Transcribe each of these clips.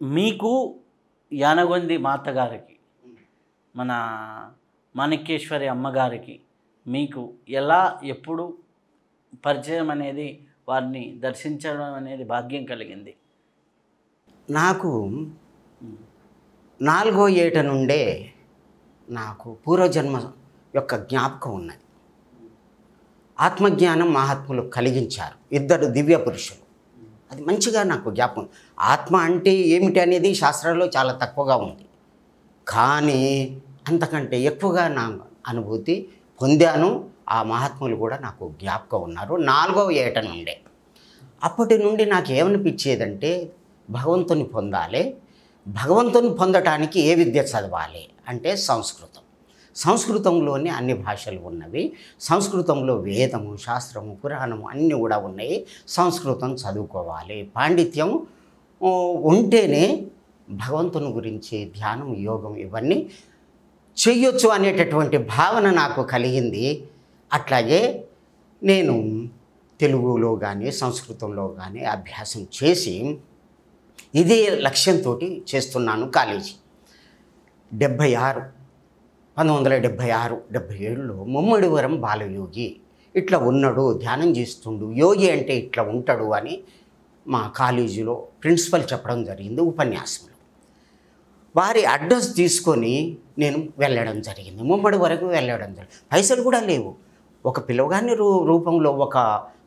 మీకు యానగొంది మాతగారికి, మన మాణిక్యేశ్వరి అమ్మగారికి మీకు ఎలా ఎప్పుడు పరిచయం అనేది, వారిని దర్శించడం అనేది భాగ్యం కలిగింది? నాకు 4వ ఏట నుండే నాకు పూర్వజన్మ యొక్క జ్ఞాపకం ఉన్నది. ఆత్మజ్ఞానం మహాత్ములు కలిగించారు, ఇద్దరు దివ్య పురుషులు. అది మంచిగా నాకు జ్ఞాపకం. ఆత్మ అంటే ఏమిటి అనేది శాస్త్రాల్లో చాలా తక్కువగా ఉంది, కానీ అంతకంటే ఎక్కువగా నా అనుభూతి పొందాను. ఆ మహాత్ములు కూడా నాకు జ్ఞాపకం ఉన్నారు 4వ ఏట నుండే. అప్పటి నుండి నాకు ఏమనిపించేదంటే, భగవంతుని పొందాలి, భగవంతుని పొందటానికి ఏ విద్య చదవాలి అంటే సంస్కృతం. సంస్కృతంలోనే అన్ని భాషలు ఉన్నవి. సంస్కృతంలో వేదము, శాస్త్రము, పురాణము అన్నీ కూడా ఉన్నాయి. సంస్కృతం చదువుకోవాలి, పాండిత్యం ఉంటేనే భగవంతుని గురించి ధ్యానం, యోగం ఇవన్నీ చెయ్యొచ్చు అనేటటువంటి భావన నాకు కలిగింది. అట్లాగే నేను తెలుగులో కానీ సంస్కృతంలో కానీ అభ్యాసం చేసి ఇదే లక్ష్యంతో చేస్తున్నాను. కాలేజీ 1976-77లో ముమ్మడివరం బాలయోగి ఇట్లా ఉన్నాడు, ధ్యానం చేస్తుండు, యోగి అంటే ఇట్లా ఉంటాడు అని మా కాలేజీలో ప్రిన్సిపల్ చెప్పడం జరిగింది ఉపన్యాసంలో. వారి అడ్రస్ తీసుకొని నేను వెళ్ళడం జరిగింది, ముమ్మడి వరకు వెళ్ళడం జరిగింది. పైసలు కూడా లేవు. ఒక పిల్లగాని రూపంలో ఒక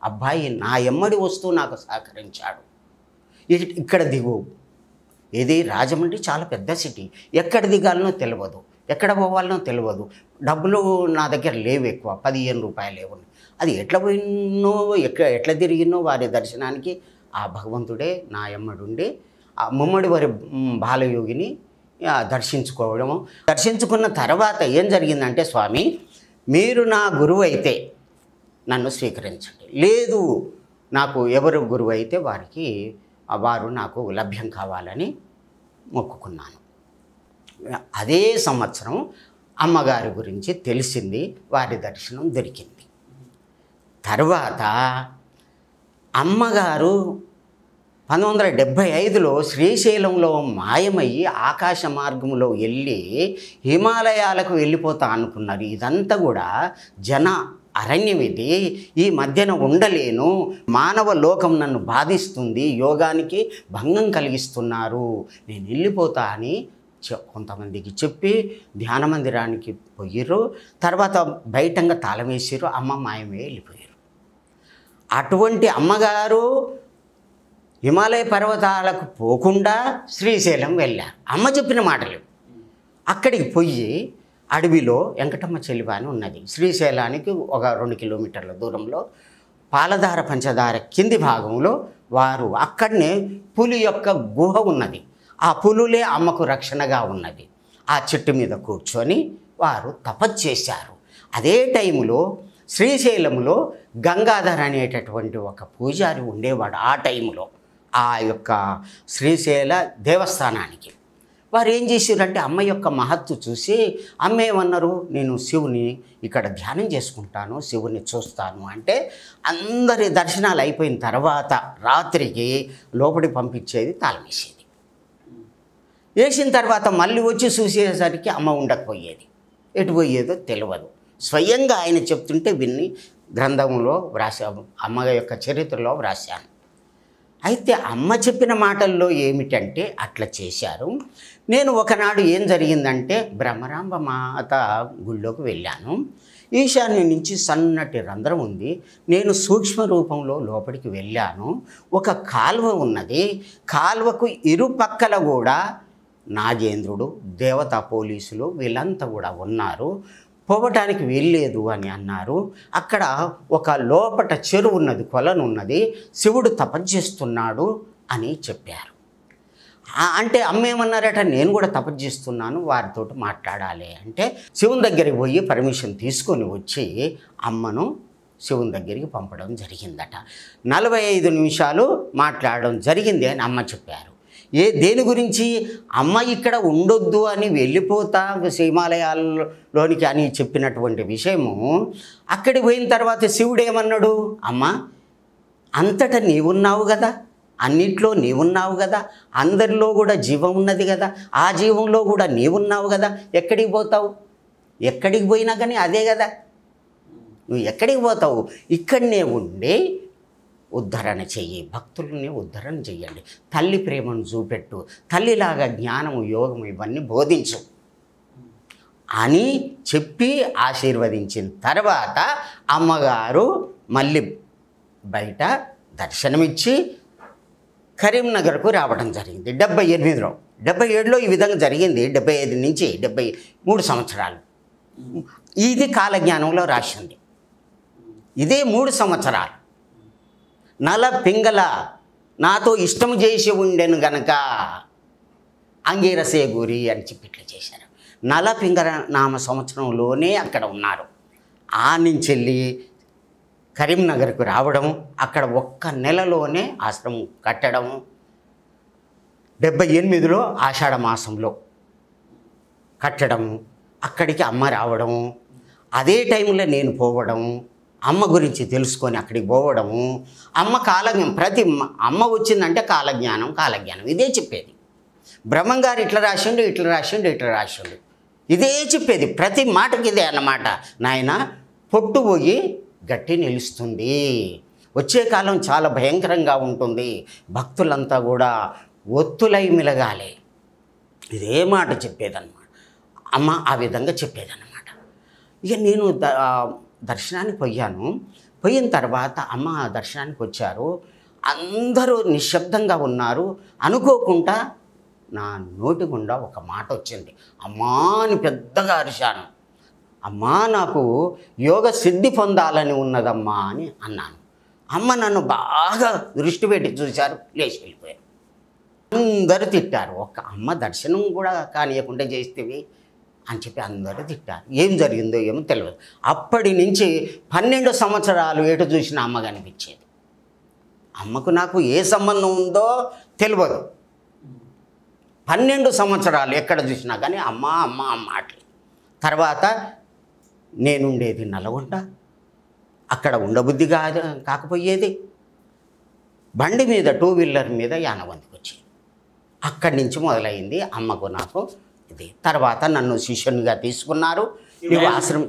అబ్బాయి నా ఎమ్మడి వస్తూ నాకు సహకరించాడు. ఇక్కడ దిగు, ఇది రాజమండ్రి చాలా పెద్ద సిటీ, ఎక్కడ దిగాలనో తెలియదు, ఎక్కడ పోవాలనో తెలియదు, డబ్బులు నా దగ్గర లేవు, ఎక్కువ 15 రూపాయలు లేవు. అది ఎట్లా పోయినో ఎట్లా తిరిగినో వారి దర్శనానికి ఆ భగవంతుడే నా ఎమ్మడుండి ఆ ముమ్మడి వారి బాలయోగిని దర్శించుకోవడము. దర్శించుకున్న తర్వాత ఏం జరిగిందంటే, స్వామి మీరు నా గురువు అయితే నన్ను స్వీకరించండి, లేదు నాకు ఎవరు గురువు అయితే వారు నాకు లభ్యం కావాలని మొక్కుకున్నాను. అదే సంవత్సరం అమ్మగారి గురించి తెలిసింది, వారి దర్శనం దొరికింది. తర్వాత అమ్మగారు 1975లో శ్రీశైలంలో మాయమయ్యి ఆకాశ మార్గంలో వెళ్ళి హిమాలయాలకు వెళ్ళిపోతా అనుకున్నారు. ఇదంతా కూడా జన అరణ్యం, ఇది ఈ మధ్యన ఉండలేను, మానవ లోకం నన్ను బాధిస్తుంది, యోగానికి భంగం కలిగిస్తున్నారు, నేను వెళ్ళిపోతా అని కొంతమందికి చెప్పి ధ్యాన మందిరానికి పోయిర్రు. తర్వాత బయటంగా తాళం వేసిర్రు, అమ్మ మాయమే వెళ్ళిపోయారు. అటువంటి అమ్మగారు హిమాలయ పర్వతాలకు పోకుండా శ్రీశైలం వెళ్ళారు. అమ్మ చెప్పిన మాటలు. అక్కడికి పోయి అడవిలో వెంకటమ్మ చెలివ అని ఉన్నది, శ్రీశైలానికి ఒక 2 కిలోమీటర్ల దూరంలో పాలధార పంచదార కింది భాగంలో వారు అక్కడనే పులి యొక్క గుహ ఉన్నది. ఆ పులులే అమ్మకు రక్షణగా ఉన్నది. ఆ చెట్టు మీద కూర్చొని వారు తపస్సు చేశారు. అదే టైంలో శ్రీశైలంలో గంగాధర్ అనేటటువంటి ఒక పూజారి ఉండేవాడు. ఆ టైంలో ఆ యొక్క శ్రీశైల దేవస్థానానికి వారు ఏం చేశారంటే, అమ్మ యొక్క మహత్తు చూసి అమ్మ ఏమన్నారు, నేను శివుని ఇక్కడ ధ్యానం చేసుకుంటాను, శివుని చూస్తాను అంటే, అందరి దర్శనాలు అయిపోయిన తర్వాత రాత్రికి లోపలికి పంపించేది, తాళం వేసేది. వేసిన తర్వాత మళ్ళీ వచ్చి చూసేసరికి అమ్మ ఉండకపోయేది, ఎటు పోయేదో తెలియదు. స్వయంగా ఆయన చెప్తుంటే విన్ని గ్రంథంలో వ్రాసాము, అమ్మ యొక్క చరిత్రలో వ్రాసాను. అయితే అమ్మ చెప్పిన మాటల్లో ఏమిటంటే అట్లా చేశారు. నేను ఒకనాడు ఏం జరిగిందంటే, బ్రహ్మరాంబ మాత గుళ్ళోకి వెళ్ళాను. ఈశాన్యం నుంచి సన్నటి రంధ్రం ఉంది. నేను సూక్ష్మ రూపంలో లోపలికి వెళ్ళాను. ఒక కాలువ ఉన్నది, కాలువకు ఇరుపక్కల కూడా నాగేంద్రుడు, దేవతా పోలీసులు వీళ్ళంతా కూడా ఉన్నారు. పోవటానికి వెళ్ళలేదు అని అన్నారు. అక్కడ ఒక లోపట చెరువు ఉన్నది, కొలను ఉన్నది, శివుడు తపస్సు చేస్తున్నాడు అని చెప్పారు. అంటే అమ్మ ఏమన్నారట, నేను కూడా తపస్సు చేస్తున్నాను, వారితో మాట్లాడాలి అంటే శివుని దగ్గరికి పోయి పర్మిషన్ తీసుకొని వచ్చి అమ్మను శివుని దగ్గరికి పంపడం జరిగిందట. 45 నిమిషాలు మాట్లాడడం జరిగింది అని అమ్మ చెప్పారు. దేని గురించి, అమ్మ ఇక్కడ ఉండొద్దు అని వెళ్ళిపోతా హిమాలయాల్లోనికి అని చెప్పినటువంటి విషయము. అక్కడికి పోయిన తర్వాత శివుడు ఏమన్నాడు, అమ్మ అంతటా నీవున్నావు కదా, అన్నిట్లో నీవున్నావు కదా, అందరిలో కూడా జీవం ఉన్నది కదా, ఆ జీవంలో కూడా నీవున్నావు కదా, ఎక్కడికి పోతావు? ఎక్కడికి పోయినా కానీ అదే కదా, నువ్వు ఎక్కడికి పోతావు? ఇక్కడనే ఉండి ఉద్ధరణ చెయ్యి, భక్తుల్ని ఉద్ధరణ చెయ్యండి, తల్లి ప్రేమను చూపెట్టు, తల్లిలాగా జ్ఞానము యోగము ఇవన్నీ బోధించు అని చెప్పి ఆశీర్వదించిన తర్వాత అమ్మగారు మళ్ళీ బయట దర్శనమిచ్చి కరీంనగర్కు రావడం జరిగింది 78లో. 77లో ఈ విధంగా జరిగింది. 75 నుంచి 73 సంవత్సరాలు. ఇది కాలజ్ఞానంలో రాసింది. ఇదే 3 సంవత్సరాలు. నల పింగళ నాతో ఇష్టం చేసి ఉండెను గనక అంగీరసే గురి అని చెప్పి ఇట్లా చేశారు. నల పింగళ నామ సంవత్సరంలోనే అక్కడ ఉన్నారు. ఆ నుంచి వెళ్ళి కరీంనగర్కు రావడము, అక్కడ ఒక్క నెలలోనే ఆశ్రమం కట్టడము, 78లో ఆషాఢ మాసంలో కట్టడము, అక్కడికి అమ్మ రావడము, అదే టైంలో నేను పోవడము, అమ్మ గురించి తెలుసుకొని అక్కడికి పోవడము, అమ్మ కాలజ్ఞానం అమ్మ వచ్చిందంటే కాలజ్ఞానం ఇదే చెప్పేది. బ్రహ్మంగారు ఇట్లా రాసిండు ఇదే చెప్పేది. ప్రతి మాటకి ఇదే అన్నమాట. నాయన పొట్టు పోయి గట్టి నిలుస్తుంది, వచ్చే కాలం చాలా భయంకరంగా ఉంటుంది, భక్తులంతా కూడా ఒత్తులై మిలగాలి, ఇదే మాట చెప్పేదన్నమాట అమ్మ. ఆ విధంగా చెప్పేదన్నమాట. ఇక నేను దర్శనానికి పోయిన తర్వాత అమ్మ దర్శనానికి వచ్చారు. అందరూ నిశ్శబ్దంగా ఉన్నారు. అనుకోకుండా నా నోటి గుండా ఒక మాట వచ్చింది. అమ్మా అని పెద్దగా అరిశాను. అమ్మా నాకు యోగ సిద్ధి పొందాలని ఉన్నదమ్మా అని అన్నాను. అమ్మ నన్ను బాగా దృష్టి పెట్టి చూశారు, లేచి వెళ్ళిపోయారు. అందరూ తిట్టారు. ఒక అమ్మ దర్శనం కూడా కానియకుండా చేస్తేవి అని చెప్పి అందరూ తిట్టారు. ఏం జరిగిందో ఏమో తెలియదు. అప్పటి నుంచి 12 సంవత్సరాలు ఎటు చూసిన అమ్మ కనిపించేది. అమ్మకు నాకు ఏ సంబంధం ఉందో తెలియదు. 12 సంవత్సరాలు ఎక్కడ చూసినా కానీ అమ్మ అట్లు. తర్వాత నేనుండేది నల్గొండ, అక్కడ ఉండబుద్ధి కాకపోయేది. బండి మీద 2 వీలర్ మీద యానవంతికి వచ్చేది. అక్కడి నుంచి మొదలైంది అమ్మకు నాకు ఇది. తర్వాత నన్ను శిష్యునిగా తీసుకున్నారు. నీవు ఆశ్రమం